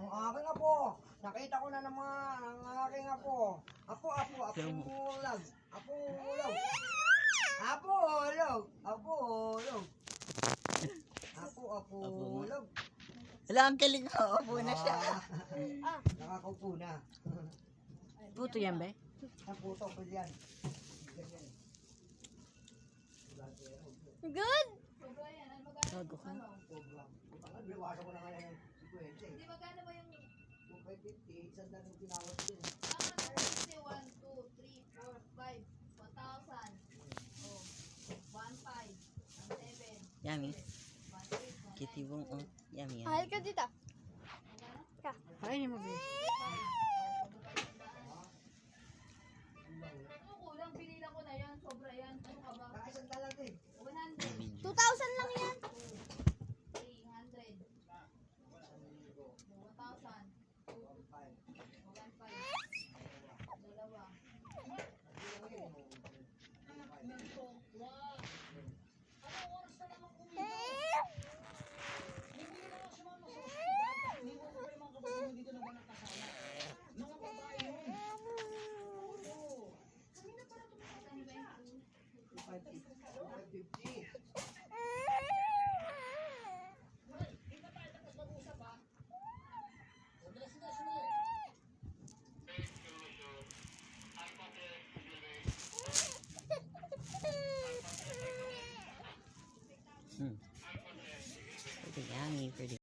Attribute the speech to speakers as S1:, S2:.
S1: Ang aking apo. Nakita ko na naman ang aking apo. Apo ulag. Apo ulag. Apo ulag. Apo ulag. Apo ulag.
S2: Wala ang galing ko. Opo na siya.
S1: Nakakaupo na.
S2: Puto yan ba?
S1: Ang puto ko yan.
S3: Good?
S2: Bago ka.
S1: Biwasan ko na kaya yung 20.
S3: Hindi, magkano ba yung...
S1: 250, isang daan yung tinawag ko yun.
S3: 1, 2, 3, 4, 5, 1,000. Oh, 1,500, 1,700,
S2: Yummy.
S3: 1,800,
S2: Kitibong. Oh. Yummy.
S3: Ahal ka dito.
S2: Kainin mo, babe.
S3: Ano kulang? Pinilang ko na yan. Sobra yan. Ano ka ba?
S1: Isang daan lang din.
S3: 100.
S2: 2,000
S3: lang yan. 300. 1,000. 1,500. Dalawa.
S2: Pretty yummy, pretty.